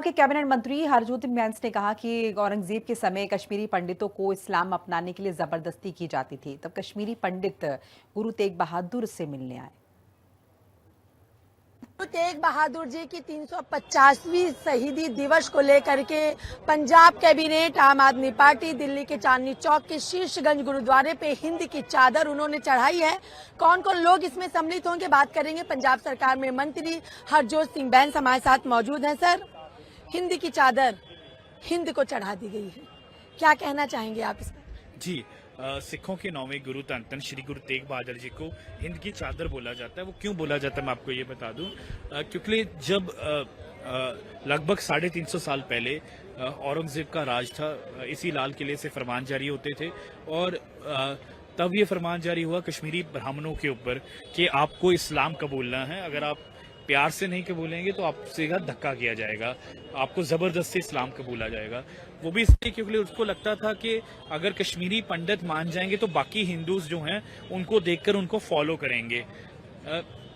के कैबिनेट मंत्री हरजोत बैंस ने कहा कि औरंगजेब के समय कश्मीरी पंडितों को इस्लाम अपनाने के लिए जबरदस्ती की जाती थी। तब कश्मीरी पंडित गुरु तेग बहादुर से मिलने आए। गुरु तेग बहादुर जी की 350वीं शहीदी दिवस को लेकर के पंजाब कैबिनेट, आम आदमी पार्टी दिल्ली के चांदनी चौक के शीशगंज गुरुद्वारे पे हिंद की चादर उन्होंने चढ़ाई है। कौन कौन लोग इसमें सम्मिलित होंगे बात करेंगे। पंजाब सरकार में मंत्री हरजोत सिंह बैंस हमारे साथ मौजूद हैं। सर, हिंद की चादर हिंद को चढ़ा दी गई है, क्या कहना चाहेंगे आप इस पर? जी, सिखों के नौवें गुरु धन धन श्री गुरु तेग बहादुर जी को हिंद की चादर बोला जाता है। वो क्यों बोला जाता है मैं आपको ये बता दूं, क्योंकि जब लगभग 350 साल पहले औरंगजेब का राज था, इसी लाल किले से फरमान जारी होते थे और तब ये फरमान जारी हुआ कश्मीरी ब्राह्मणों के ऊपर कि आपको इस्लाम कबूलना है। अगर आप प्यार से नहीं कबूलेंगे तो आपसे धक्का किया जाएगा, आपको जबरदस्ती इस्लाम कबूला जाएगा। वो भी इसलिए क्योंकि उसको लगता था कि अगर कश्मीरी पंडित मान जाएंगे तो बाकी हिंदूज जो हैं उनको देखकर उनको फॉलो करेंगे।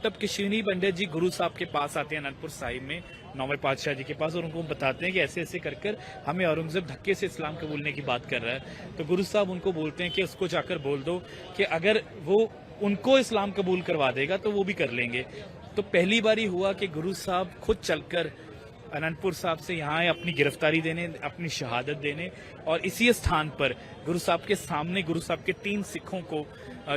तब कश्मीरी पंडित जी गुरु साहब के पास आते हैं अनंतपुर साहिब में, नौवें पातशाह जी के पास, और उनको बताते हैं कि ऐसे ऐसे कर कर हमें औरंगजेब धक्के से इस्लाम कबूलने की बात कर रहा है। तो गुरु साहब उनको बोलते हैं कि उसको जाकर बोल दो कि अगर वो उनको इस्लाम कबूल करवा देगा तो वो भी कर लेंगे। तो पहली बारी हुआ कि गुरु साहब खुद चलकर अनंतपुर साहब से यहाँ आए अपनी गिरफ्तारी देने, अपनी शहादत देने, और इसी स्थान पर गुरु साहब के सामने गुरु साहब के 3 सिखों को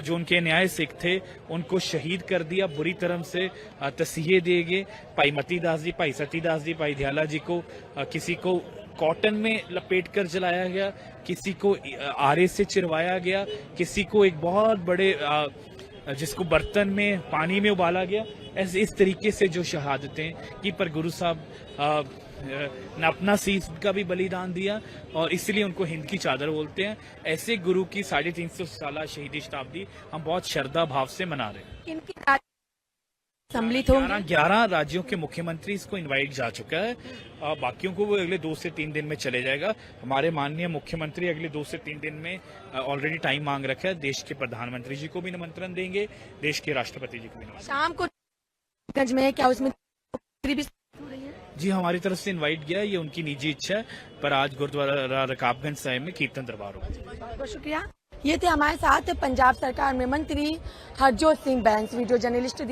जो उनके न्याय सिख थे उनको शहीद कर दिया, बुरी तरह से तसीहे दिए गए। भाई मती दास जी, भाई सतीदास जी, भाई दयाला जी को किसी को कॉटन में लपेट कर जलाया गया, किसी को आरे से चिरवाया गया, किसी को एक बहुत बड़े जिसको बर्तन में पानी में उबाला गया। ऐसे इस तरीके से जो शहादतें की, पर गुरु साहब ने अपना सीस का भी बलिदान दिया और इसलिए उनको हिंद की चादर बोलते हैं। ऐसे गुरु की 350 साल शहीदी शताब्दी हम बहुत श्रद्धा भाव से मना रहे हैं। सम्मिलित होंगे 11 राज्यों के मुख्यमंत्री इसको इनवाइट जा चुका है, बाकियों को वो अगले 2 से 3 दिन में चले जाएगा। हमारे माननीय मुख्यमंत्री अगले 2 से 3 दिन में ऑलरेडी टाइम मांग रखा है। देश के प्रधानमंत्री जी को भी निमंत्रण देंगे, देश के राष्ट्रपति जी को भी। शाम को गंज में क्या उसमें जी हमारी तरफ से इनवाइट गया है, ये उनकी निजी इच्छा है, पर आज गुरुद्वारा रकाबगंज साहिब में कीर्तन दरबार होगा। बहुत बहुत शुक्रिया। ये थे हमारे साथ पंजाब सरकार में मंत्री हरजोत सिंह बैंस, वीडियो जर्नलिस्ट